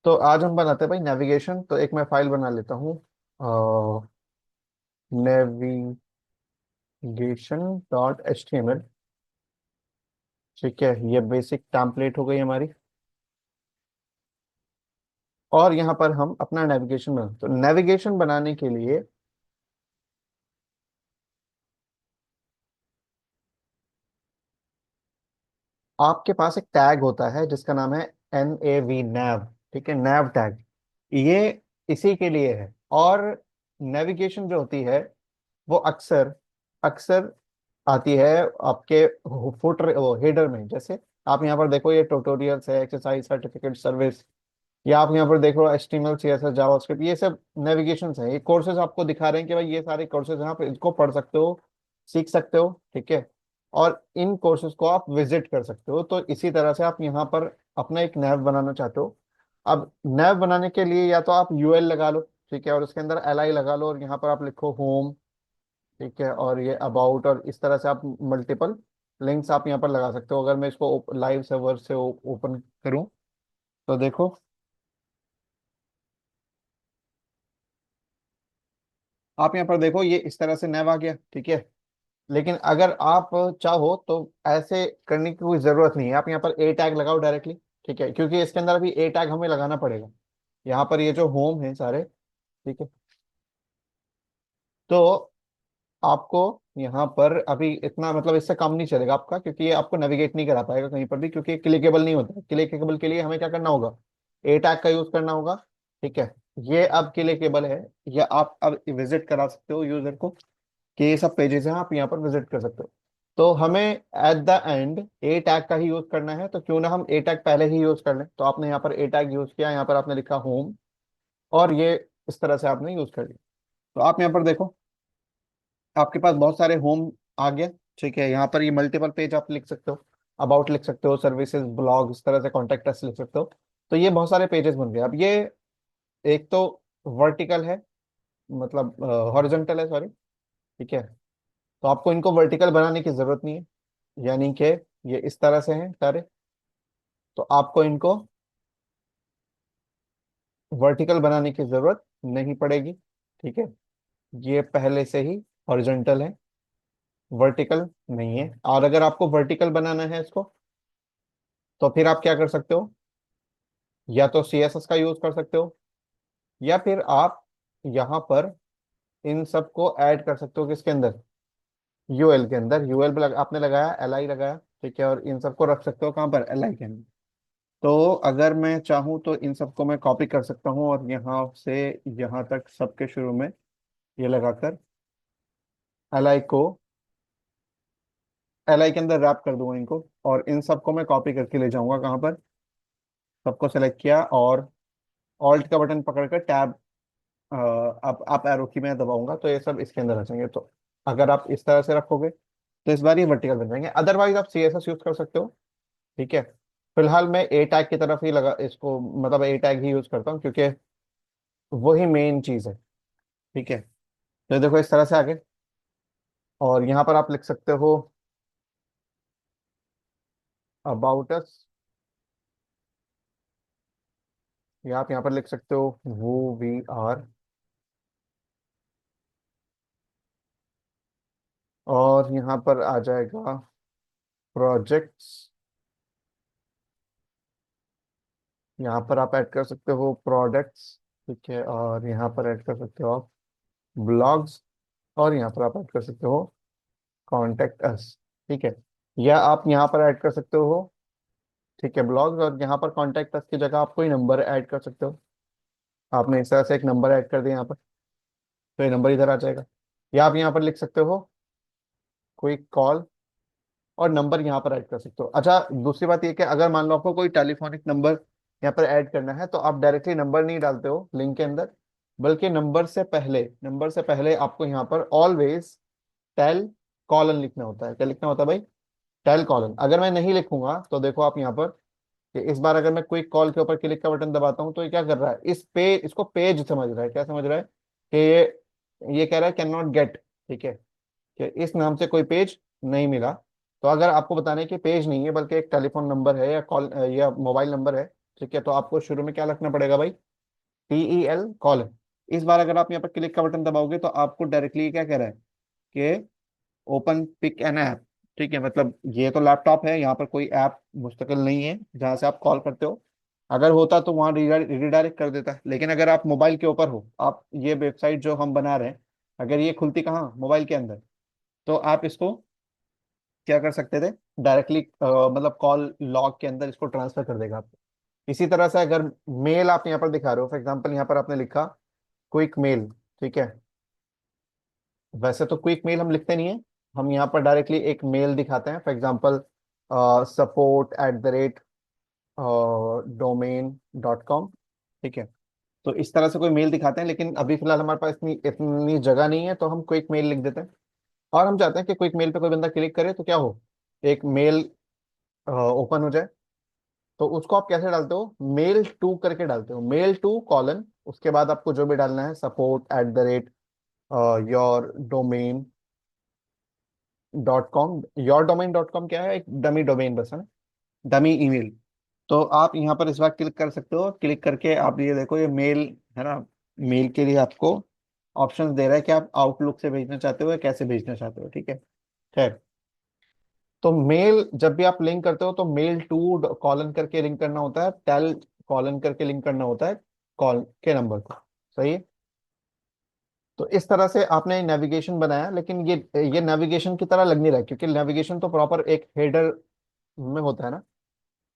तो आज हम बनाते हैं भाई नेविगेशन। तो एक मैं फाइल बना लेता हूँ, नेविगेशन.html। ठीक है, ये बेसिक टेम्पलेट हो गई हमारी। और यहाँ पर हम अपना नेविगेशन बना, तो नेविगेशन बनाने के लिए आपके पास एक टैग होता है जिसका नाम है NAV। ठीक है, नैव टैग। ये इसी के लिए है। और नेविगेशन जो होती है वो अक्सर अक्सर आती है आपके फुटर वो हेडर में। जैसे आप यहाँ पर देखो, ये ट्यूटोरियल्स है, एक्सरसाइज, सर्टिफिकेट, सर्विस, या आप यहाँ पर देखो HTML CSS जावास्क्रिप्ट, ये सब नेविगेशन है। ये कोर्सेज आपको दिखा रहे हैं कि भाई ये सारे कोर्सेज हैं, आप इसको पढ़ सकते हो, सीख सकते हो। ठीक है, और इन कोर्सेज को आप विजिट कर सकते हो। तो इसी तरह से आप यहाँ पर अपना एक नैव बनाना चाहते हो। अब नैव बनाने के लिए या तो आप UL लगा लो, ठीक है, और उसके अंदर LI लगा लो, और यहाँ पर आप लिखो होम। ठीक है, और ये अबाउट, और इस तरह से आप मल्टीपल लिंक्स आप यहाँ पर लगा सकते हो। अगर मैं इसको लाइव सर्वर से ओपन करूँ तो देखो, आप यहाँ पर देखो, ये इस तरह से नैव आ गया। ठीक है, लेकिन अगर आप चाहो तो ऐसे करने की कोई जरूरत नहीं है। आप यहाँ पर ए टैग लगाओ डायरेक्टली। ठीक है, क्योंकि इसके अंदर अभी ए टैग हमें लगाना पड़ेगा। यहाँ पर ये जो होम है सारे, ठीक है, तो आपको यहाँ पर अभी इतना मतलब इससे काम नहीं चलेगा आपका, क्योंकि ये आपको नेविगेट नहीं करा पाएगा कहीं पर भी, क्योंकि क्लिकेबल नहीं होता है। क्लिकेबल के लिए हमें क्या करना होगा? ए टैग का यूज करना होगा। ठीक है, ये अब क्लिकेबल है, या आप अब विजिट करा सकते हो यूजर को कि ये सब पेजेस हैं, आप यहाँ पर विजिट कर सकते हो। तो हमें at the end A tag का ही यूज करना है, तो क्यों ना हम ए टैग पहले ही यूज कर लें। तो आपने यहाँ पर ए टैग यूज किया, यहाँ पर आपने लिखा होम, और ये इस तरह से आपने यूज कर लिया। तो आप यहाँ पर देखो, आपके पास बहुत सारे होम आ गया। ठीक है, यहाँ पर ये मल्टीपल पेज आप लिख सकते हो, अबाउट लिख सकते हो, सर्विसेज, ब्लॉग, इस तरह से कॉन्टेक्ट अस लिख सकते हो। तो ये बहुत सारे पेजेस बन गए। अब ये एक तो वर्टिकल है, मतलब हॉरिजॉन्टल है, सॉरी। ठीक है, तो आपको इनको वर्टिकल बनाने की जरूरत नहीं है, यानी कि ये इस तरह से हैं सारे, तो आपको इनको वर्टिकल बनाने की जरूरत नहीं पड़ेगी। ठीक है, ये पहले से ही हॉरिजॉन्टल है, वर्टिकल नहीं है। और अगर आपको वर्टिकल बनाना है इसको, तो फिर आप क्या कर सकते हो? या तो CSS का यूज कर सकते हो, या फिर आप यहाँ पर इन सबको ऐड कर सकते हो किसके अंदर? UL के अंदर। UL पे आपने लगाया, LI लगाया, ठीक है, और इन सबको रख सकते हो कहाँ पर? LI के अंदर। तो अगर मैं चाहूँ तो इन सबको मैं कॉपी कर सकता हूँ, और यहाँ से यहाँ तक सबके शुरू में ये लगाकर LI को LI के अंदर रैप कर दूंगा इनको, और इन सबको मैं कॉपी करके ले जाऊंगा कहाँ पर? सबको सेलेक्ट किया, और ऑल्ट का बटन पकड़कर टैब अप एरो की मैं दबाऊंगा, तो ये सब इसके अंदर आ जाएंगे। तो अगर आप इस तरह से रखोगे तो इस बार ये वर्टिकल बन जाएंगे। अदरवाइज आप CSS यूज कर सकते हो। ठीक है, फिलहाल मैं ए टैग की तरफ ही लगा इसको, मतलब ए टैग ही यूज करता हूँ, क्योंकि वही मेन चीज है। ठीक है, तो देखो इस तरह से आगे, और यहाँ पर आप लिख सकते हो अबाउट अस, या आप यहाँ पर लिख सकते हो वो वी आर। और यहाँ पर आ जाएगा प्रोजेक्ट्स, यहाँ पर आप ऐड कर सकते हो प्रोडक्ट्स। ठीक है, और यहाँ पर ऐड कर सकते हो आप ब्लॉग्स, और यहाँ पर आप ऐड कर सकते हो कॉन्टेक्ट अस। ठीक है, या आप यहाँ पर ऐड कर सकते हो, ठीक है, ब्लॉग्स, और यहाँ पर कॉन्टेक्ट अस की जगह आप कोई नंबर ऐड कर सकते हो। आपने इस तरह से एक नंबर ऐड कर दिया यहाँ पर, तो ये नंबर इधर आ जाएगा। या आप यहाँ पर लिख सकते हो कोई कॉल, और नंबर यहाँ पर ऐड कर सकते हो। अच्छा, दूसरी बात ये कि अगर मान लो आपको कोई टेलीफोनिक नंबर यहाँ पर ऐड करना है, तो आप डायरेक्टली नंबर नहीं डालते हो लिंक के अंदर, बल्कि नंबर से पहले आपको यहाँ पर ऑलवेज टेल कॉलन लिखना होता है। क्या लिखना होता है भाई? Tail colon. अगर मैं नहीं लिखूंगा तो देखो आप यहाँ पर कि इस बार अगर मैं क्विक कॉल के ऊपर क्लिक का बटन दबाता हूँ, तो ये क्या कर रहा है? इसको पेज समझ रहा है। क्या समझ रहा है? कि ये कह रहा है कैन नॉट गेट। ठीक है, कि इस नाम से कोई पेज नहीं मिला। तो अगर आपको बताने कि पेज नहीं है, बल्कि एक टेलीफोन नंबर है, या कॉल, या मोबाइल नंबर है, ठीक है, तो आपको शुरू में क्या लिखना पड़ेगा भाई, TEL कॉलन। इस बार अगर आप यहाँ पर क्लिक का बटन दबाओगे तो आपको डायरेक्टली क्या कह रहा है कि ओपन पिक एन ऐप। ठीक है, मतलब ये तो लैपटॉप है, यहाँ पर कोई ऐप मुस्तकिल नहीं है जहाँ से आप कॉल करते हो। अगर होता तो वहाँ रिडायरेक्ट कर देता, लेकिन अगर आप मोबाइल के ऊपर हो, आप ये वेबसाइट जो हम बना रहे हैं, अगर ये खुलती कहाँ, मोबाइल के अंदर, तो आप इसको क्या कर सकते थे, डायरेक्टली मतलब कॉल लॉग के अंदर इसको ट्रांसफर कर देगा आपको। इसी तरह से अगर मेल आप यहाँ पर दिखा रहे हो, फॉर एग्जाम्पल यहाँ पर आपने लिखा क्विक मेल। ठीक है, वैसे तो क्विक मेल हम लिखते नहीं है, हम यहाँ पर डायरेक्टली एक मेल दिखाते हैं, फॉर एग्जाम्पल support@, domain.com। ठीक है, तो इस तरह से कोई मेल दिखाते हैं, लेकिन अभी फिलहाल हमारे पास इतनी इतनी जगह नहीं है, तो हम क्विक मेल लिख देते हैं। और हम चाहते हैं कि क्विक मेल पे कोई बंदा क्लिक करे तो क्या हो, एक मेल ओपन हो जाए। तो उसको आप कैसे डालते हो, मेल टू करके डालते हो, मेल टू कॉलन, उसके बाद आपको जो भी डालना है, support@ yourdomain.com। yourdomain.com क्या है, एक डमी डोमेन बस है ना, डमी ईमेल। तो आप यहाँ पर इस बार क्लिक कर सकते हो, क्लिक करके आप ये देखो, ये मेल है ना, मेल के लिए आपको ऑप्शंस दे रहा है कि आप आउटलुक से भेजना चाहते हो या कैसे भेजना चाहते हो। ठीक है, खैर, तो मेल जब भी आप लिंक करते हो तो मेल टू कॉलन करके लिंक करना होता है, टेल कॉलन करके लिंक करना होता है कॉल के नंबर को। सही है, तो इस तरह से आपने नेविगेशन बनाया, लेकिन ये नेविगेशन की तरह लग नहीं रहा है, क्योंकि नेविगेशन तो प्रॉपर एक हेडर में होता है ना।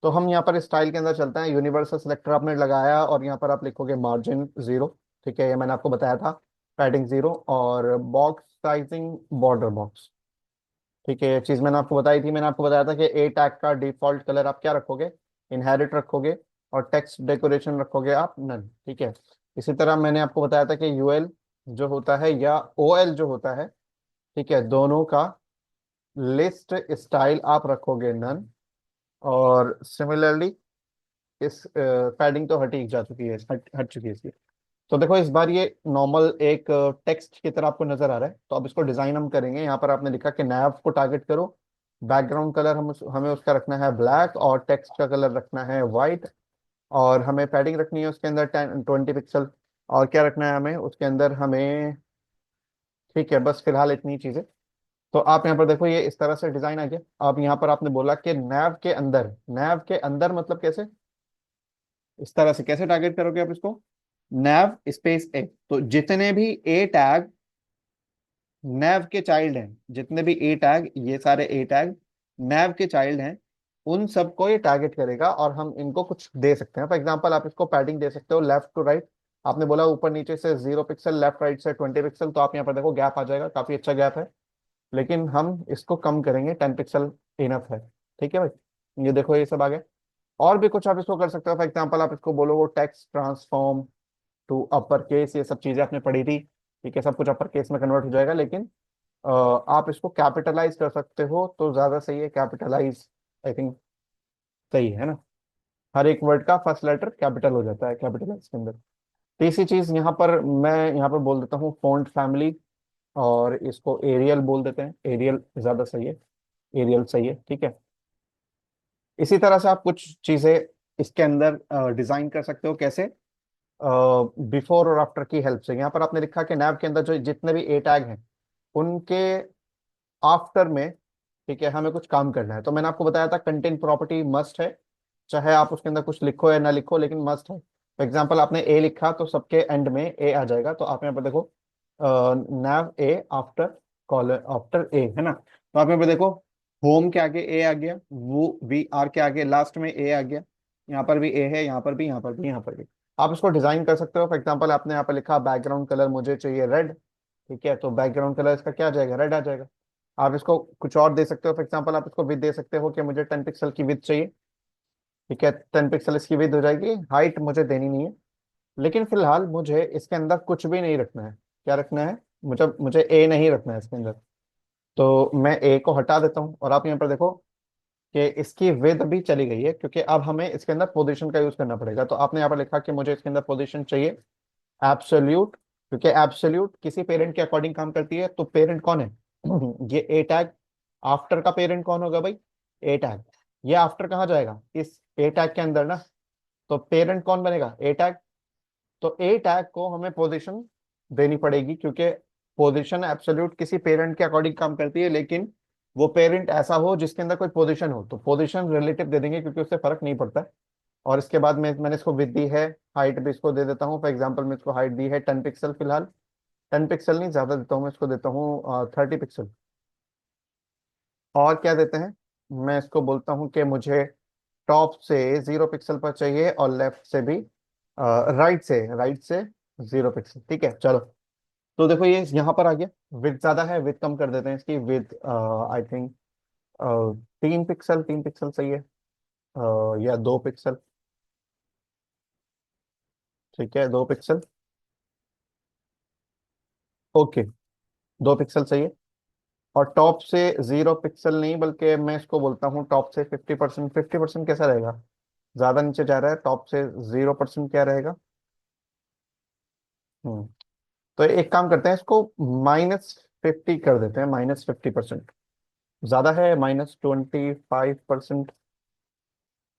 तो हम यहाँ पर स्टाइल के अंदर चलते हैं, यूनिवर्सल सिलेक्टर आपने लगाया और यहाँ पर आप लिखोगे मार्जिन 0। ठीक है, ये मैंने आपको बताया था, पैडिंग 0, और बॉक्स साइजिंग बॉर्डर बॉक्स। ठीक है, ये चीज़ मैंने आपको बताई थी, मैंने आपको बताया था कि ए टैग का डिफॉल्ट कलर आप क्या रखोगे, इनहेरिट रखोगे, और टेक्स्ट डेकोरेशन रखोगे आप नन। ठीक है, इसी तरह मैंने आपको बताया था कि यूएल जो होता है या ओएल जो होता है, ठीक है, दोनों का लिस्ट स्टाइल आप रखोगे नन। और सिमिलरली इस पैडिंग तो हटी जा चुकी है, हट चुकी है इसकी। तो देखो इस बार ये नॉर्मल एक टेक्स्ट की तरह आपको नजर आ रहा है, तो अब इसको डिजाइन हम करेंगे। यहाँ पर आपने लिखा कि नैव को टारगेट करो, बैकग्राउंड कलर हमें उसका रखना है ब्लैक, और टेक्स्ट का कलर रखना है वाइट, और हमें पैडिंग रखनी है उसके अंदर 10-20 पिक्सल। और क्या रखना है हमें उसके अंदर, हमें, ठीक है, बस फिलहाल इतनी चीजें। तो आप यहाँ पर देखो ये इस तरह से डिजाइन आ गया। अब यहाँ पर आपने बोला कि नैव के अंदर मतलब कैसे, इस तरह से कैसे टारगेट करोगे आप इसको, नैव स्पेस ए, तो जितने भी ए टैग नैव के चाइल्ड हैं, जितने भी ए टैग, ये सारे ए टैग नैव के चाइल्ड हैं, उन सबको ये टारगेट करेगा। और हम इनको कुछ दे सकते हैं, फॉर एग्जांपल आप इसको पैडिंग दे सकते हो लेफ्ट टू राइट। आपने बोला ऊपर नीचे से 0 पिक्सल, लेफ्ट राइट से 20 पिक्सल, तो आप यहाँ पर देखो गैप आ जाएगा, काफी अच्छा गैप है, लेकिन हम इसको कम करेंगे, 10 पिक्सल इनफ है। ठीक है भाई, ये देखो ये सब आ गया। और भी कुछ आप इसको कर सकते हो, फॉर एग्जाम्पल आप इसको बोलो वो text transform to upper case, ये सब चीजें आपने पढ़ी थी। ठीक है, सब कुछ अपर केस में कन्वर्ट हो जाएगा, लेकिन आप इसको कैपिटलाइज कर सकते हो तो ज्यादा सही है, कैपिटलाइज आई थिंक सही है ना। हर एक वर्ड का फर्स्ट लेटर कैपिटल हो जाता है कैपिटलाइज के अंदर। तीसरी चीज यहाँ पर मैं यहाँ पर बोल देता हूँ फॉन्ट फैमिली, और इसको एरियल बोल देते हैं, एरियल ज्यादा सही है, एरियल सही है। ठीक है, इसी तरह से आप कुछ चीजें इसके अंदर डिजाइन कर सकते हो, कैसे, बिफोर और आफ्टर की हेल्प से। यहाँ पर आपने लिखा कि नैव के अंदर जो जितने भी ए टैग हैं, उनके आफ्टर में, ठीक है, हमें कुछ काम करना है। तो मैंने आपको बताया था कंटेंट प्रॉपर्टी मस्ट है, चाहे आप उसके अंदर कुछ लिखो या ना लिखो, लेकिन मस्ट है। फॉर एग्जाम्पल आपने ए लिखा तो सबके एंड में ए आ जाएगा, तो आप यहाँ पर देखो नैव A after collar after a, है ना। तो आप यहाँ पे देखो होम के आगे ए आ गया, वो वी आर के आगे लास्ट में ए आ गया, यहाँ पर भी ए है, यहाँ पर भी, यहाँ पर भी, यहाँ पर भी। आप इसको डिजाइन कर सकते हो। फॉर एग्जाम्पल आपने यहाँ पर लिखा बैकग्राउंड कलर मुझे चाहिए रेड, ठीक है, तो बैकग्राउंड कलर इसका क्या आ जाएगा, रेड आ जाएगा। आप इसको कुछ और दे सकते हो, फॉर एग्जाम्पल आप इसको विद दे सकते हो कि मुझे 10 पिक्सल की विद चाहिए। ठीक है, 10 पिक्सल इसकी विद हो जाएगी, हाइट मुझे देनी नहीं है, लेकिन फिलहाल मुझे इसके अंदर कुछ भी नहीं रखना है। क्या रखना है, मुझे मुझे ए नहीं रखना है इसके अंदर, तो मैं ए को हटा देता हूँ। और आप यहाँ पर देखो कि इसकी विद भी चली गई है, क्योंकि अब हमें इसके अंदर पोजीशन का यूज करना पड़ेगा। तो आपने यहाँ पर लिखा कि मुझे इसके अंदर पोजीशन चाहिए एब्सोल्यूट, क्योंकि एब्सोल्यूट किसी पेरेंट के अकॉर्डिंग काम करती है। तो पेरेंट कौन है ये ए टैग। आफ्टर का पेरेंट कौन होगा भाई, ए टैग। ये आफ्टर कहाँ जाएगा, इस ए टैग के अंदर ना, तो पेरेंट कौन बनेगा, ए टैग। तो ए टैग को हमें पोजीशन देनी पड़ेगी, क्योंकि पोजीशन एब्सोल्यूट किसी पेरेंट के अकॉर्डिंग काम करती है, लेकिन वो पेरेंट ऐसा हो जिसके अंदर कोई पोजीशन हो, तो पोजीशन रिलेटिव दे देंगे क्योंकि उससे फर्क नहीं पड़ता है। और इसके बाद में मैंने इसको विद दी है, हाइट भी इसको दे देता हूँ। फॉर एग्जाम्पल मैं इसको हाइट दी है 10 पिक्सल फिलहाल, 10 पिक्सल नहीं, ज्यादा देता हूँ मैं इसको, देता हूँ 30 पिक्सल। और क्या देते हैं, मैं इसको बोलता हूँ कि मुझे टॉप से 0 पिक्सल पर चाहिए और लेफ्ट से भी, राइट से 0 पिक्सल। ठीक है चलो। तो देखो ये यहाँ पर आ गया। विथ ज्यादा है, विथ कम कर देते हैं इसकी, with I think 3 pixel, 3 pixel सही है, या 2 पिक्सल। ठीक है 2 पिक्सल, ओके 2 पिक्सल सही है। और टॉप से 0 पिक्सल नहीं, बल्कि मैं इसको बोलता हूँ टॉप से 50%। 50% कैसा रहेगा, ज्यादा नीचे जा रहा है, टॉप से 0% क्या रहेगा। हम्म तो एक काम करते हैं, इसको -50 कर देते हैं, -50%। ज्यादा है, -25%।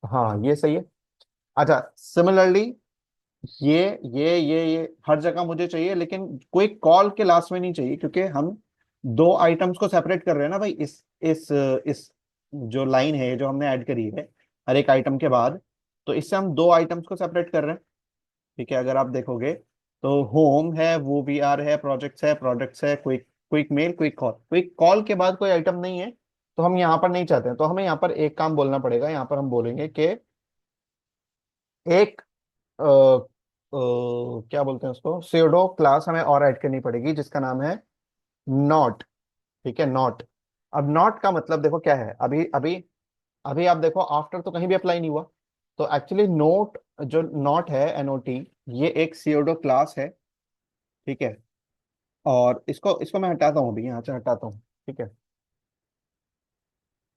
हाँ ये सही है। अच्छा सिमिलरली, ये ये हर जगह मुझे चाहिए, लेकिन कोई कॉल के लास्ट में नहीं चाहिए, क्योंकि हम दो आइटम्स को सेपरेट कर रहे हैं ना भाई, इस जो लाइन है जो हमने ऐड करी है हर एक आइटम के बाद, तो इससे हम दो आइटम्स को सेपरेट कर रहे हैं। ठीक है, अगर आप देखोगे तो होम है, वो वी आर है, प्रोजेक्ट्स है, quick quick mail, quick call के बाद कोई आइटम नहीं है, तो हम यहाँ पर नहीं चाहते हैं। तो हमें यहाँ पर एक काम बोलना पड़ेगा, यहाँ पर हम बोलेंगे कि एक क्या बोलते हैं उसको, स्यूडो क्लास हमें और ऐड करनी पड़ेगी, जिसका नाम है नॉट। ठीक है नॉट। अब नॉट का मतलब देखो क्या है, अभी अभी अभी आप देखो आफ्टर तो कहीं भी अप्लाई नहीं हुआ। तो एक्चुअली नोट, जो नॉट है, एनओटी, ये एक सीओडो क्लास है। ठीक है, और इसको इसको मैं हटाता हूँ, अभी यहाँ से हटाता हूँ। ठीक है,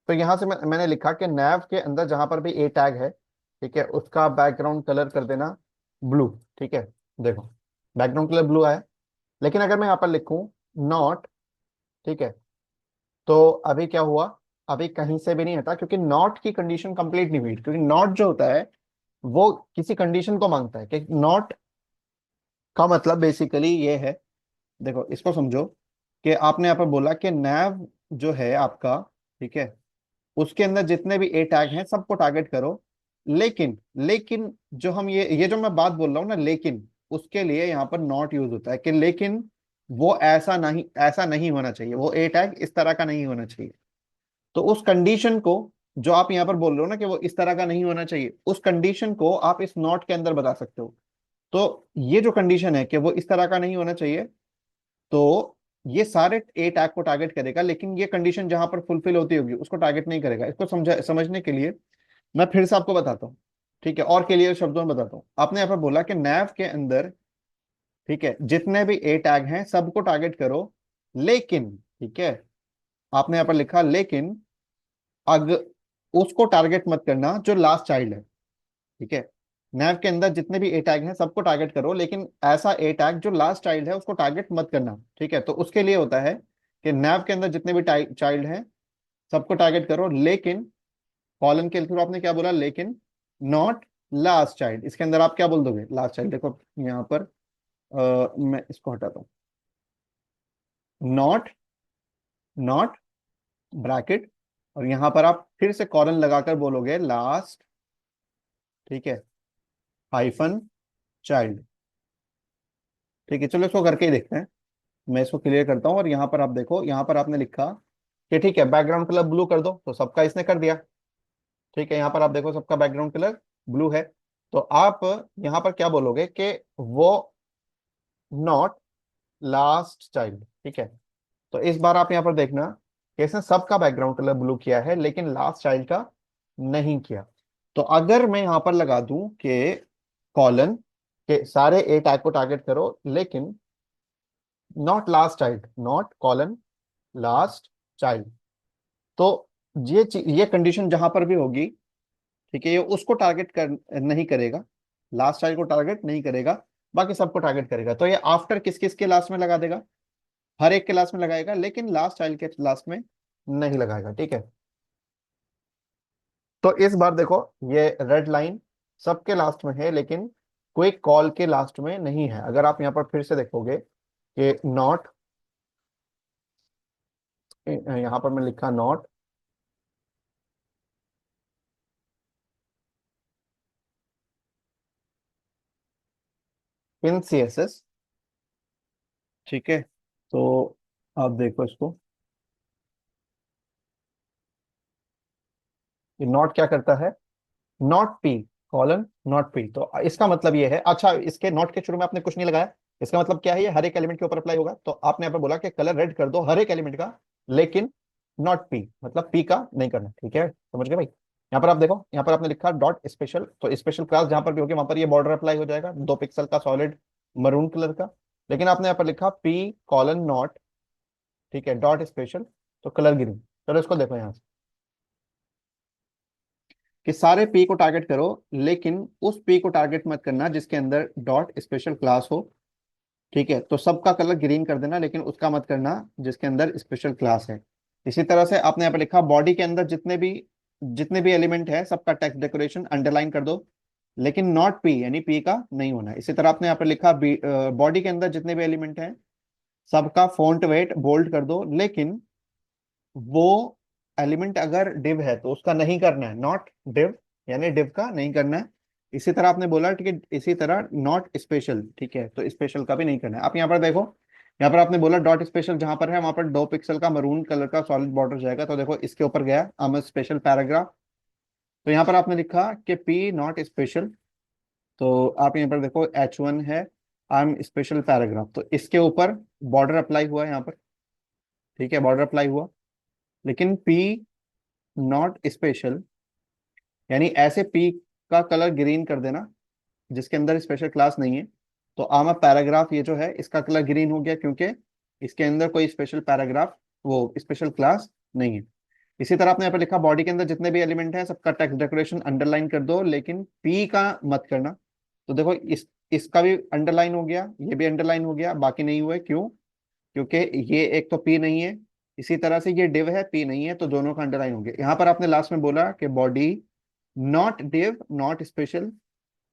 तो यहाँ से मैंने लिखा कि नैव के अंदर जहां पर भी ए टैग है, ठीक है, उसका बैकग्राउंड कलर कर देना ब्लू। ठीक है, देखो बैकग्राउंड कलर ब्लू आया। लेकिन अगर मैं यहाँ पर लिखूं नॉट, ठीक है, तो अभी क्या हुआ, अभी कहीं से भी नहीं हटा, क्योंकि नॉट की कंडीशन कंप्लीट नहीं हुई। क्योंकि नॉट जो होता है वो किसी कंडीशन को मांगता है, कि नॉट का मतलब बेसिकली ये है, देखो इसको समझो, कि आपने यहाँ पर बोला कि नैव जो है आपका, ठीक है, उसके अंदर जितने भी ए टैग हैं सबको टारगेट करो। लेकिन जो हम ये जो मैं बात बोल रहा हूँ ना, लेकिन उसके लिए यहाँ पर नॉट यूज होता है, कि लेकिन वो ऐसा नहीं होना चाहिए, वो ए टैग इस तरह का नहीं होना चाहिए। तो उस कंडीशन को, जो आप यहाँ पर बोल रहे हो ना कि वो इस तरह का नहीं होना चाहिए, उस कंडीशन को आप इस नॉट के अंदर बता सकते हो। तो ये जो कंडीशन है कि वो इस तरह का नहीं होना चाहिए, तो ये सारे ए टैग को टारगेट करेगा, लेकिन ये कंडीशन जहां पर फुलफिल होती होगी उसको टारगेट नहीं करेगा। इसको समझने के लिए मैं फिर से आपको बताता हूँ। ठीक है, और क्लियर शब्दों में बताता हूँ। आपने यहाँ पर बोला कि नैव के अंदर, ठीक है, जितने भी ए टैग हैं सबको टारगेट करो, लेकिन, ठीक है, आपने यहाँ पर लिखा लेकिन, अग उसको टारगेट मत करना जो लास्ट चाइल्ड है। ठीक है, नैव के अंदर जितने भी ए टैग हैं सबको टारगेट करो, लेकिन ऐसा ए टैग जो लास्ट चाइल्ड है उसको टारगेट मत करना। ठीक है, तो उसके लिए होता है कि नैव के अंदर जितने भी चाइल्ड हैं सबको टारगेट करो, लेकिन कॉलन के थ्रू आपने क्या बोला, लेकिन नॉट लास्ट चाइल्ड। इसके अंदर आप क्या बोल दोगे, लास्ट चाइल्ड। देखो यहाँ पर मैं इसको हटाता हूँ, नॉट, नॉट ब्रैकेट, और यहाँ पर आप फिर से कॉलन लगाकर बोलोगे लास्ट, ठीक है, हाइफन चाइल्ड। ठीक है, चलो इसको करके ही देखते हैं। मैं इसको क्लियर करता हूँ, और यहाँ पर आप देखो, यहाँ पर आपने लिखा कि ठीक है बैकग्राउंड कलर ब्लू कर दो, तो सबका इसने कर दिया। ठीक है, यहाँ पर आप देखो सबका बैकग्राउंड कलर ब्लू है। तो आप यहाँ पर क्या बोलोगे कि वो नॉट लास्ट चाइल्ड। ठीक है, तो इस बार आप यहाँ पर देखना कि इसने सबका बैकग्राउंड कलर ब्लू किया है, लेकिन लास्ट चाइल्ड का नहीं किया। तो अगर मैं यहाँ पर लगा दूं कि कॉलन के सारे ए टैग को टारगेट करो, लेकिन not last child, not colon last child, तो ये कंडीशन जहां पर भी होगी, ठीक है, ये उसको टारगेट कर नहीं करेगा, लास्ट चाइल्ड को टारगेट नहीं करेगा, बाकी सबको टारगेट करेगा। तो ये आफ्टर किस किस के लास्ट में लगा देगा, हर एक के लास्ट में लगाएगा, लेकिन लास्ट चाइल्ड के लास्ट में नहीं लगाएगा। ठीक है, तो इस बार देखो ये रेड लाइन सबके लास्ट में है, लेकिन कोई कॉल के लास्ट में नहीं है। अगर आप यहाँ पर फिर से देखोगे कि नॉट, यहाँ पर मैं लिखा नॉट इन CSS, ठीक है। तो आप देखो इसको, ये नॉट क्या करता है, not P colon not P. तो इसका मतलब ये है, अच्छा इसके नॉट के शुरू में आपने कुछ नहीं लगाया, इसका मतलब क्या है, ये हर एक एलिमेंट के ऊपर अप्लाई होगा। तो आपने यहाँ पर बोला कि कलर रेड कर दो हर एक एलिमेंट का, लेकिन नॉट पी, मतलब पी का नहीं करना, ठीक है, समझ गए भाई। यहाँ पर आप देखो, यहाँ पर आपने लिखा डॉट स्पेशल, तो स्पेशल क्लास जहां पर भी होगी वहां पर ये बॉर्डर अप्लाई हो जाएगा 2 पिक्सल का सॉलिड मरून कलर का। लेकिन आपने यहाँ पर लिखा पी कॉलन नॉट, ठीक है, डॉट स्पेशल, तो कलर ग्रीन। चलो इसको देखो यहाँ से, कि सारे पी को टारगेट करो, लेकिन उस पी को टारगेट मत करना जिसके अंदर डॉट स्पेशल क्लास हो, ठीक है। तो सबका कलर ग्रीन कर देना, लेकिन उसका मत करना जिसके अंदर स्पेशल क्लास है। इसी तरह से आपने यहाँ पे लिखा बॉडी के अंदर जितने भी एलिमेंट है सबका टेक्स्ट डेकोरेशन अंडरलाइन कर दो, लेकिन नॉट पी, यानी पी का नहीं होना है। इसी तरह आपने यहाँ पे लिखा बॉडी के अंदर जितने भी एलिमेंट हैं सबका फॉन्ट वेट बोल्ड कर दो, लेकिन वो एलिमेंट अगर डिव है तो उसका नहीं करना है, नॉट डिव, यानी डिव का नहीं करना है। इसी तरह आपने बोला, ठीक है, इसी तरह नॉट स्पेशल, ठीक है, तो स्पेशल का भी नहीं करना है। आप यहाँ पर देखो, यहाँ पर आपने बोला डॉट स्पेशल जहां पर है वहां पर 2 पिक्सल का मरून कलर का सॉलिड बॉर्डर जाएगा। तो देखो इसके ऊपर गया आम स्पेशल पैराग्राफ, तो यहाँ पर आपने लिखा कि पी नॉट स्पेशल, तो आप यहाँ पर देखो H1 है आई एम स्पेशल पैराग्राफ, तो इसके ऊपर बॉर्डर अप्लाई हुआ यहाँ पर, ठीक है, बॉर्डर अप्लाई हुआ। लेकिन पी नॉट स्पेशल, यानी ऐसे पी का कलर ग्रीन कर देना जिसके अंदर स्पेशल क्लास नहीं है। तो आमा पैराग्राफ ये जो है इसका कलर ग्रीन हो गया, क्योंकि इसके अंदर कोई स्पेशल पैराग्राफ, वो स्पेशल क्लास नहीं है। इसी तरह आपने यहाँ पे लिखा बॉडी के अंदर जितने भी एलिमेंट हैं सबका टेक्स्ट डेकोरेशन अंडरलाइन कर दो, लेकिन पी का मत करना। तो देखो इसका भी अंडरलाइन हो गया, ये भी अंडरलाइन हो गया, बाकी नहीं हुए, क्यों, क्योंकि ये एक तो पी नहीं है, इसी तरह से ये डिव है, पी नहीं है, तो दोनों का अंडरलाइन हो गया। यहाँ पर आपने लास्ट में बोला कि body not div not special,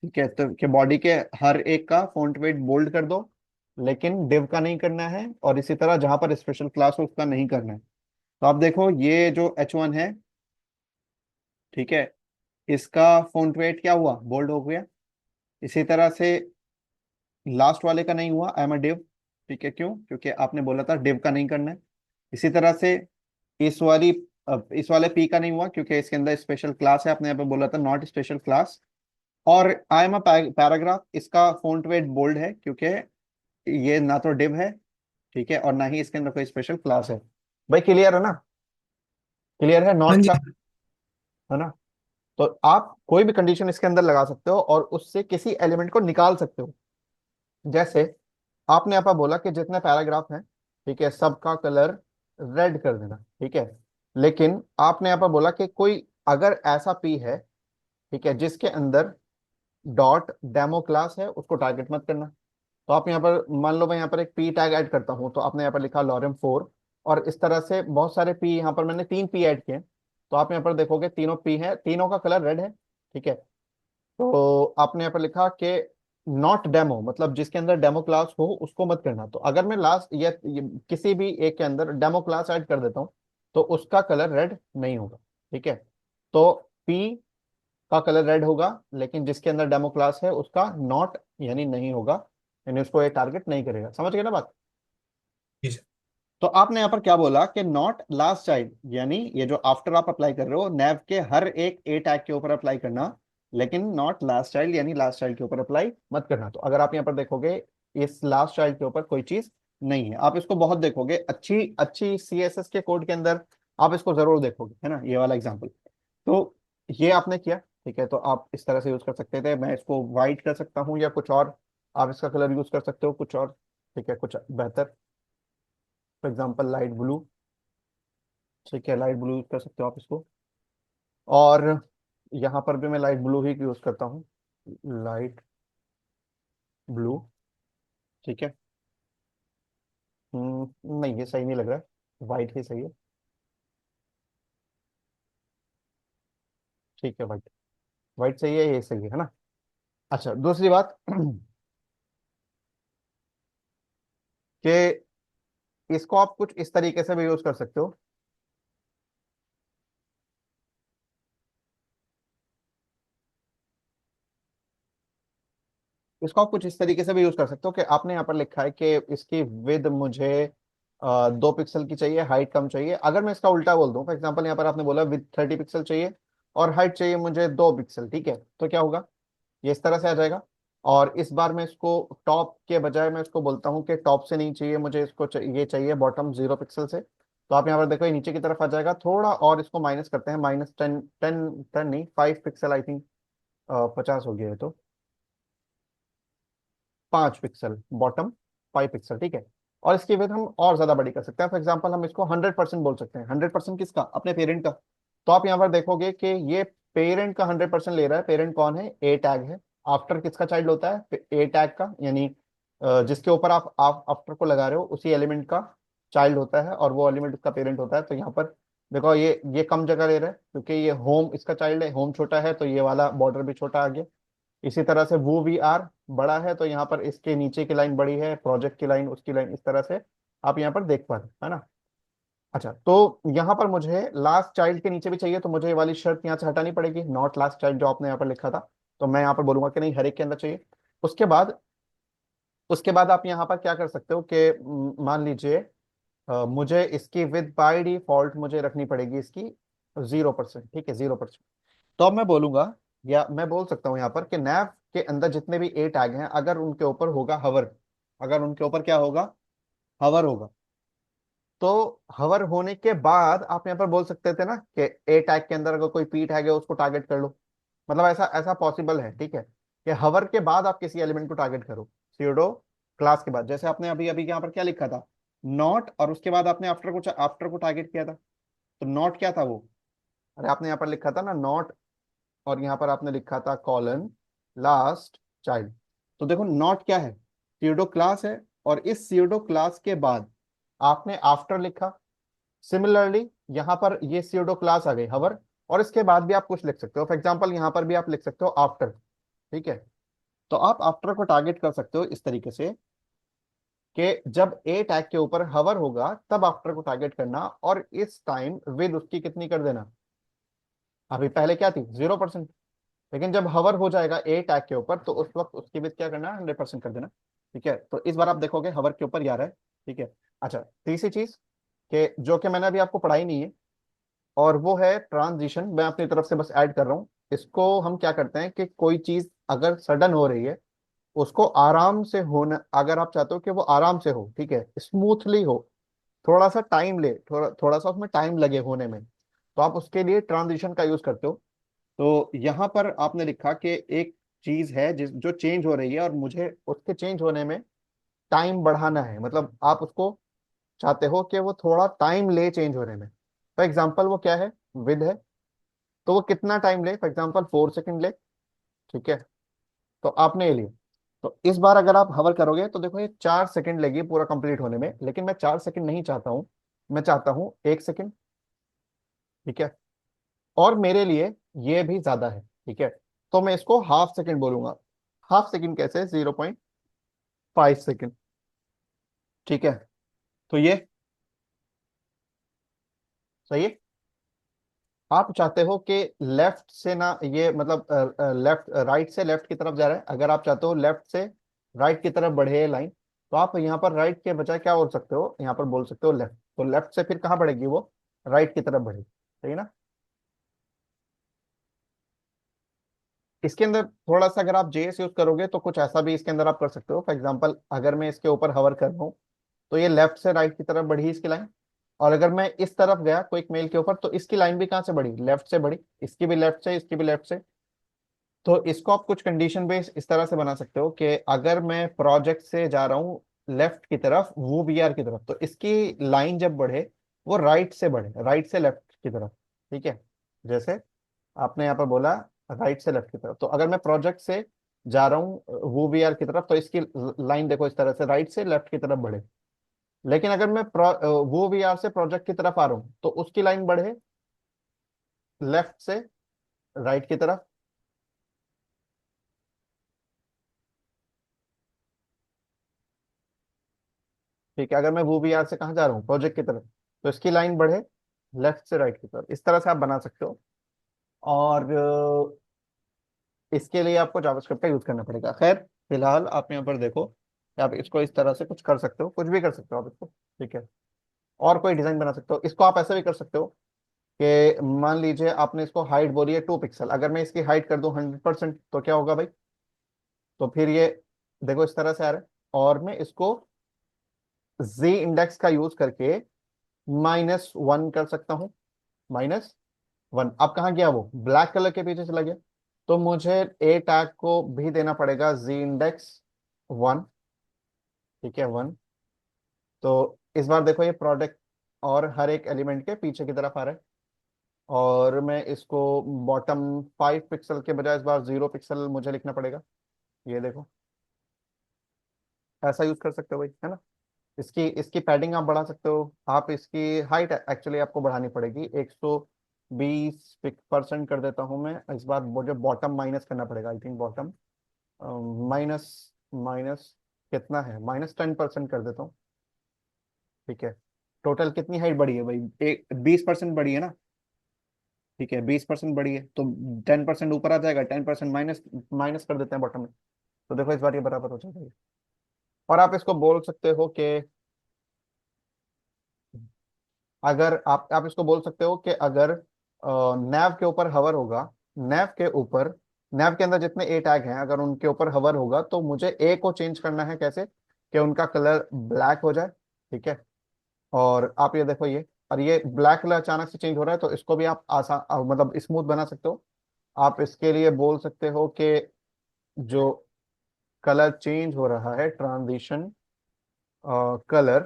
ठीक है, तो कि बॉडी के हर एक का फॉन्ट वेट बोल्ड कर दो, लेकिन डिव का नहीं करना है, और इसी तरह जहां पर स्पेशल क्लास हो उसका नहीं करना है। तो आप देखो ये जो H1 है, ठीक है, इसका फॉन्ट वेट क्या हुआ, बोल्ड हो गया। इसी तरह से लास्ट वाले का नहीं हुआ, आई एम अ डिव, ठीक है, क्यों, क्योंकि आपने बोला था डिव का नहीं करना है। इसी तरह से इस वाली इस वाले पी का नहीं हुआ, क्योंकि इसके अंदर स्पेशल क्लास है, आपने यहाँ पे बोला था नॉट स्पेशल क्लास। और आई एम अ पैराग्राफ, इसका फॉन्ट वेट बोल्ड है, क्योंकि ये ना तो डिव है, ठीक है, और ना ही इसके अंदर कोई स्पेशल क्लास है। भाई क्लियर है ना, क्लियर है हाँ नॉट जी। का, है ना। तो आप कोई भी कंडीशन इसके अंदर लगा सकते हो और उससे किसी एलिमेंट को निकाल सकते हो। जैसे आपने यहाँ पर बोला कि जितने पैराग्राफ हैं, ठीक है, सबका कलर रेड कर देना, ठीक है। लेकिन आपने यहाँ पर बोला कि कोई अगर ऐसा पी है, ठीक है, जिसके अंदर डॉट डेमो क्लास है, उसको टारगेट मत करना। तो आप यहाँ पर मान लो मैं यहाँ पर एक पी टैग ऐड करता हूँ, तो आपने यहाँ पर लिखा lorem 4, और इस तरह से बहुत सारे पी, यहाँ पर मैंने 3 पी ऐड किए। तो आप यहाँ पर देखोगे तीनों पी हैं, तीनों का कलर रेड है, ठीक है। तो आपने यहाँ पर लिखा कि नॉट डेमो, मतलब जिसके अंदर डेमो क्लास हो उसको मत करना। तो अगर मैं लास्ट ये किसी भी एक के अंदर डेमो क्लास ऐड कर देता हूँ तो उसका कलर रेड नहीं होगा, ठीक है। तो पी का कलर रेड होगा, लेकिन जिसके अंदर डेमो क्लास है उसका नॉट, यानी नहीं होगा, यानी उसको ये टारगेट नहीं करेगा। समझ गए ना बात। जी सर। तो आपने यहाँ पर क्या बोला कि नॉट लास्ट चाइल्ड, यानी ये जो आफ्टर आप अप्लाई कर रहे हो नैव के हर एक ए टैग के ऊपर अप्लाई करना, लेकिन नॉट लास्ट चाइल्ड, यानी लास्ट चाइल्ड के ऊपर अप्लाई मत करना। तो अगर आप यहाँ पर देखोगे इस लास्ट चाइल्ड के ऊपर कोई चीज नहीं है, आप इसको बहुत देखोगे अच्छी अच्छी CSS के कोड के अंदर, आप इसको जरूर देखोगे, है ना, ये वाला एग्जाम्पल। तो ये आपने किया, ठीक है, तो आप इस तरह से यूज कर सकते थे। मैं इसको वाइट कर सकता हूँ या कुछ और, आप इसका कलर यूज कर सकते हो कुछ और, ठीक है, कुछ बेहतर, फॉर एग्जाम्पल लाइट ब्लू, ठीक है, लाइट ब्लू यूज कर सकते हो आप इसको। और यहाँ पर भी मैं लाइट ब्लू ही यूज करता हूँ, लाइट ब्लू, ठीक है। नहीं ये सही नहीं लग रहा है, वाइट ही सही है, ठीक है, वाइट, वाइट सही है, ये सही है ना। अच्छा, दूसरी बात कि इसको आप कुछ इस तरीके से भी यूज कर सकते हो। इसको आप कुछ इस तरीके से भी यूज कर सकते हो कि आपने यहाँ पर लिखा है कि इसकी विद मुझे 2 पिक्सल की चाहिए, हाइट कम चाहिए। अगर मैं इसका उल्टा बोल दूं, फॉर एग्जाम्पल यहाँ पर आपने बोला विद 30 पिक्सल चाहिए और हाइट चाहिए मुझे 2 पिक्सल, ठीक है, तो क्या होगा, ये इस तरह से आ जाएगा। और इस बार मैं इसको टॉप के बजाय मैं इसको बोलता हूँ कि टॉप से नहीं चाहिए मुझे, इसको ये चाहिए बॉटम 0 पिक्सल से। तो आप यहाँ पर देखो ये नीचे की तरफ आ जाएगा थोड़ा, और इसको माइनस करते हैं, -10, 10 नहीं, 5 पिक्सल आई थिंक, 50 हो गया है तो 5 पिक्सल बॉटम, 5 पिक्सल, ठीक है। और इसकी विड्थ हम और ज्यादा बड़ी कर सकते हैं, फॉर एग्जाम्पल हम इसको 100% बोल सकते हैं। 100% किसका, अपने पेरेंट का। तो आप यहाँ पर देखोगे कि ये पेरेंट का 100% ले रहा है। पेरेंट कौन है, ए टैग है। आफ्टर किसका चाइल्ड होता है, ए टैग का, यानी जिसके ऊपर आप आफ्टर को लगा रहे हो उसी एलिमेंट का चाइल्ड होता है, और वो एलिमेंट उसका पेरेंट होता है। तो यहाँ पर देखो ये कम जगह ले रहा है क्योंकि ये होम इसका चाइल्ड है, होम छोटा है तो ये वाला बॉर्डर भी छोटा आ गया। इसी तरह से वो वी आर बड़ा है तो यहाँ पर इसके नीचे की लाइन बड़ी है, प्रोजेक्ट की लाइन, उसकी लाइन, इस तरह से आप यहाँ पर देख पा रहे हैं, है ना। अच्छा, तो यहाँ पर मुझे लास्ट चाइल्ड के नीचे भी चाहिए, तो मुझे ये वाली शर्त यहाँ से हटानी पड़ेगी, नॉट लास्ट चाइल्ड जो आपने यहाँ पर लिखा था। तो मैं यहाँ पर बोलूंगा कि नहीं, हर एक के अंदर चाहिए। उसके बाद उसके बाद आप यहाँ पर क्या कर सकते हो कि मान लीजिए मुझे इसकी विद बाय डिफॉल्ट मुझे रखनी पड़ेगी इसकी 0%, ठीक है, 0%। तो अब मैं बोलूंगा, या मैं बोल सकता हूं यहाँ पर कि नैव के अंदर जितने भी ए टैग हैं, अगर उनके ऊपर होगा हवर, अगर उनके ऊपर क्या होगा, हवर होगा, तो हवर होने के बाद आप यहाँ पर बोल सकते थे ना कि ए टैग के अंदर अगर कोई पी टैग है उसको टारगेट कर लो। मतलब ऐसा ऐसा पॉसिबल है, ठीक है, कि हवर के बाद आप किसी एलिमेंट को टारगेट करो, सीडो क्लास के बाद। जैसे आपने अभी अभी यहाँ पर क्या लिखा था, नॉट, और उसके बाद आपने आफ्टर को टारगेट किया था। तो नॉट क्या था वो, अरे आपने यहाँ पर लिखा था ना नॉट, और यहाँ पर आपने लिखा था कॉलन लास्ट चाइल्ड। तो देखो नॉट क्या है, सीडो क्लास है, और इस सीडो क्लास के बाद आपने आफ्टर लिखा। सिमिलरली यहाँ पर ये सीडो क्लास आ गई हवर, और इसके बाद भी आप कुछ लिख सकते हो, फॉर एग्जाम्पल यहाँ पर भी आप लिख सकते हो आफ्टर, ठीक है। तो आप आफ्टर को टारगेट कर सकते हो इस तरीके से कि जब ए टैग के ऊपर हवर होगा तब आफ्टर को टारगेट करना, और इस टाइम विद उसकी कितनी कर देना, अभी पहले क्या थी, 0%, लेकिन जब हवर हो जाएगा ए टैग के ऊपर तो उस वक्त उसकी विड्थ क्या करना है, 100% कर देना, ठीक है। तो इस बार आप देखोगे हवर के ऊपर ही आ रहा है, ठीक है। अच्छा, तीसरी चीज कि जो कि मैंने अभी आपको पढ़ाई नहीं है, और वो है ट्रांजिशन, मैं अपनी तरफ से बस ऐड कर रहा हूँ। इसको हम क्या करते हैं कि कोई चीज अगर सडन हो रही है, उसको आराम से होना, अगर आप चाहते हो कि वो आराम से हो, ठीक है, स्मूथली हो, थोड़ा सा टाइम ले, थोड़ा थोड़ा सा उसमें टाइम लगे होने में, तो आप उसके लिए ट्रांजिशन का यूज करते हो। तो यहाँ पर आपने लिखा कि एक चीज है जिस जो चेंज हो रही है और मुझे उसके चेंज होने में टाइम बढ़ाना है, मतलब आप उसको चाहते हो कि वो थोड़ा टाइम ले चेंज होने में। फॉर एग्जाम्पल वो क्या है, विद है, तो वो कितना टाइम ले, फॉर एग्जाम्पल 4 सेकंड ले, ठीक है। तो आपने ये लिया, तो इस बार अगर आप हवर करोगे तो देखो ये 4 सेकंड लेगी पूरा कंप्लीट होने में, लेकिन मैं 4 सेकंड नहीं चाहता हूँ, मैं चाहता हूँ 1 सेकंड, ठीक है। और मेरे लिए ये भी ज्यादा है, ठीक है, तो मैं इसको हाफ सेकंड बोलूंगा। हाफ सेकंड कैसे, 0.5 सेकंड, ठीक है। तो ये सही है। आप चाहते हो कि लेफ्ट से ना, ये मतलब लेफ्ट राइट से लेफ्ट की तरफ जा रहा है, अगर आप चाहते हो लेफ्ट से राइट की तरफ बढ़े लाइन, तो आप यहाँ पर राइट के बजाय क्या बोल सकते हो, यहाँ पर बोल सकते हो लेफ्ट। तो लेफ्ट से फिर कहाँ बढ़ेगी वो, राइट की तरफ बढ़ेगी, सही है ना। इसके अंदर थोड़ा सा अगर आप जेएस यूज करोगे तो कुछ ऐसा भी इसके अंदर आप कर सकते हो। फॉर एग्जांपल अगर मैं इसके ऊपर हवर कर रहा हूँ तो ये लेफ्ट से राइट की तरफ बढ़ी इसकी लाइन, और अगर मैं इस तरफ गया कोई मेल के ऊपर तो इसकी लाइन भी कहाँ से बढ़ी, लेफ्ट से बढ़ी, इसकी भी लेफ्ट से, इसकी भी लेफ्ट से। तो इसको आप कुछ कंडीशन बेस इस तरह से बना सकते हो कि अगर मैं प्रोजेक्ट से जा रहा हूँ लेफ्ट की तरफ, वो वीआर की तरफ, तो इसकी लाइन जब बढ़े वो राइट से बढ़े, राइट से लेफ्ट की तरफ, ठीक है। जैसे आपने यहाँ पर बोला राइट से लेफ्ट की तरफ, तो अगर मैं प्रोजेक्ट से जा रहा हूँ वो वीआर की तरफ तो इसकी लाइन देखो इस तरह से राइट से लेफ्ट की तरफ बढ़े। लेकिन अगर मैं वो वीआर से प्रोजेक्ट की तरफ आ रहा हूँ तो उसकी लाइन बढ़े लेफ्ट से राइट की तरफ। ठीक है, अगर मैं वो वी आर से कहाँ जा रहा हूँ, प्रोजेक्ट की तरफ, तो इसकी लाइन बढ़े लेफ्ट से राइट की तरफ, इस तरह से आप बना सकते हो। और इसके लिए आपको जावास्क्रिप्ट का यूज करना पड़ेगा। खैर, फिलहाल आप यहाँ पर देखो कि आप इसको इस तरह से कुछ कर सकते हो, कुछ भी कर सकते हो आप इसको। ठीक है, और कोई डिजाइन बना सकते हो। इसको आप ऐसे भी कर सकते हो कि मान लीजिए आपने इसको हाइट बोली है 2 पिक्सल, अगर मैं इसकी हाइट कर दूं 100%, तो क्या होगा भाई? तो फिर ये देखो इस तरह से आ रहा है। और मैं इसको जी इंडेक्स का यूज करके -1 कर सकता हूँ। -1, अब कहाँ गया वो? ब्लैक कलर के पीछे चला गया। तो मुझे ए टैग को भी देना पड़ेगा जी इंडेक्स 1। ठीक है, 1। तो इस बार देखो ये प्रोडक्ट और हर एक एलिमेंट के पीछे की तरफ आ रहा है। और मैं इसको बॉटम 5 पिक्सल के बजाय इस बार 0 पिक्सल मुझे लिखना पड़ेगा। ये देखो, ऐसा यूज कर सकते हो भाई, है ना। इसकी इसकी पैडिंग आप बढ़ा सकते हो। आप इसकी हाइट एक्चुअली आपको बढ़ानी पड़ेगी, 120% कर देता हूँ मैं इस बार। मुझे बॉटम माइनस करना पड़ेगा, I think bottom minus minus कितना है, -10% कर देता हूँ। ठीक है, टोटल कितनी हाइट बढ़ी है भाई? एक 20% बढ़ी है ना। ठीक है, 20% बढ़ी है तो 10% ऊपर आ जाएगा, 10% माइनस माइनस कर देते हैं बॉटम में। तो देखो इस बार ये बराबर हो जाएगा ये। और आप इसको बोल सकते हो कि अगर आप इसको बोल सकते हो कि अगर नैव के ऊपर हवर होगा, नैव के ऊपर, नैव के अंदर जितने ए टैग हैं अगर उनके ऊपर हवर होगा, तो मुझे ए को चेंज करना है कैसे, कि उनका कलर ब्लैक हो जाए। ठीक है, और आप ये देखो ये, और ये ब्लैक कलर अचानक से चेंज हो रहा है, तो इसको भी आप आसान मतलब स्मूथ बना सकते हो। आप इसके लिए बोल सकते हो कि जो कलर चेंज हो रहा है, ट्रांजिशन कलर,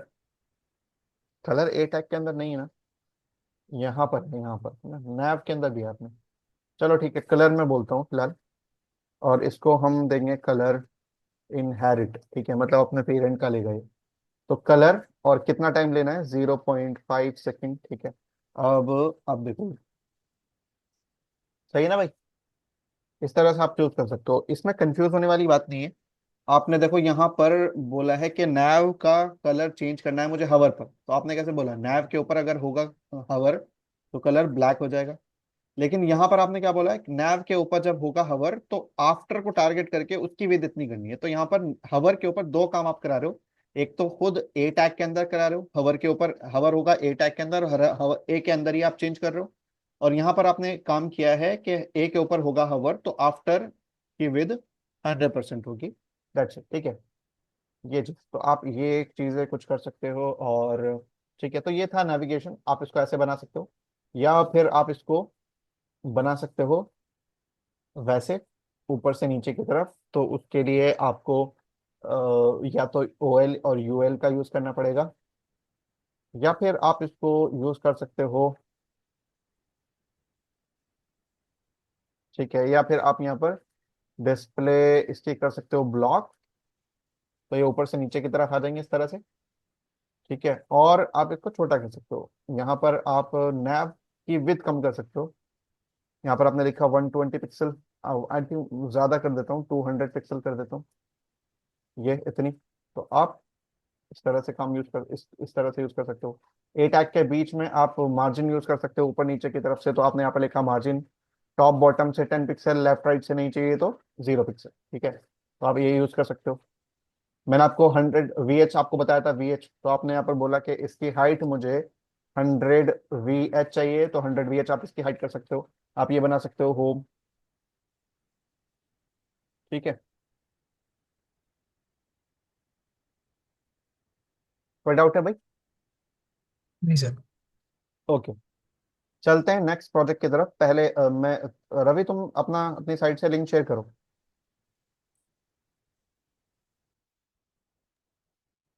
कलर ए टैग के अंदर नहीं है ना, यहाँ पर है, यहाँ पर है ना, नैव के अंदर भी है आपने। चलो ठीक है, कलर में बोलता हूँ फिलहाल। और इसको हम देंगे कलर इनहेरिट। ठीक है, मतलब अपने पेरेंट का ले गए। तो कलर, और कितना टाइम लेना है? 0.5 सेकेंड। ठीक है, अब देखो, सही है ना भाई? इस तरह से आप चूज कर सकते हो, इसमें कंफ्यूज होने वाली बात नहीं है। आपने देखो यहाँ पर बोला है कि नैव का कलर चेंज करना है मुझे हवर पर, तो आपने कैसे बोला? नैव के ऊपर अगर होगा हवर तो कलर ब्लैक हो जाएगा। लेकिन यहाँ पर आपने क्या बोला है? नैव के ऊपर जब होगा हवर तो आफ्टर को टारगेट करके उसकी विड्थ इतनी करनी है। तो यहाँ पर हवर के ऊपर दो काम आप करा रहे हो। एक तो खुद ए टैग के अंदर करा रहे हो, हवर के ऊपर, हवर होगा ए टैग के अंदर, हवर ए के अंदर ही आप चेंज कर रहे हो। और यहाँ पर आपने काम किया है कि ए के ऊपर होगा हवर तो आफ्टर की विद 100% होगी। That's it. ठीक है, ये चीज तो आप ये चीजें कुछ कर सकते हो। और ठीक है, तो ये था नेविगेशन। आप इसको ऐसे बना सकते हो, या फिर आप इसको बना सकते हो वैसे, ऊपर से नीचे की तरफ। तो उसके लिए आपको या तो OL और UL का यूज करना पड़ेगा, या फिर आप इसको यूज कर सकते हो। ठीक है, या फिर आप यहाँ पर डिस्प्ले इसकी कर सकते हो ब्लॉक। तो ये ऊपर से नीचे की तरफ आ जाएंगे इस तरह से। ठीक है, और आप इसको छोटा कर सकते हो। यहाँ पर आप नैव की विड्थ कम कर सकते हो। यहाँ पर आपने लिखा 120 पिक्सल, आई थिंक ज्यादा कर देता हूँ, 200 पिक्सल कर देता हूँ, ये इतनी। तो आप इस तरह से काम यूज कर इस तरह से यूज कर सकते हो। ए टैग के बीच में आप मार्जिन यूज कर सकते हो ऊपर नीचे की तरफ से। तो आपने यहाँ पर लिखा मार्जिन टॉप बॉटम से 10 पिक्सल, लेफ्ट राइट से नहीं चाहिए तो 0 पिक्सल। ठीक है, तो आप ये यूज कर सकते हो। मैंने आपको 100 VH आपको बताया था, VH, तो आपने यहाँ पर बोला कि इसकी हाइट मुझे 100 VH चाहिए, तो 100 VH आप इसकी हाइट कर सकते हो। आप ये बना सकते हो होम। ठीक है, कोई डाउट है भाई? नहीं सर। ओके, चलते हैं नेक्स्ट प्रोजेक्ट की तरफ। पहले मैं, रवि तुम अपना अपनी साइड से लिंक शेयर करो।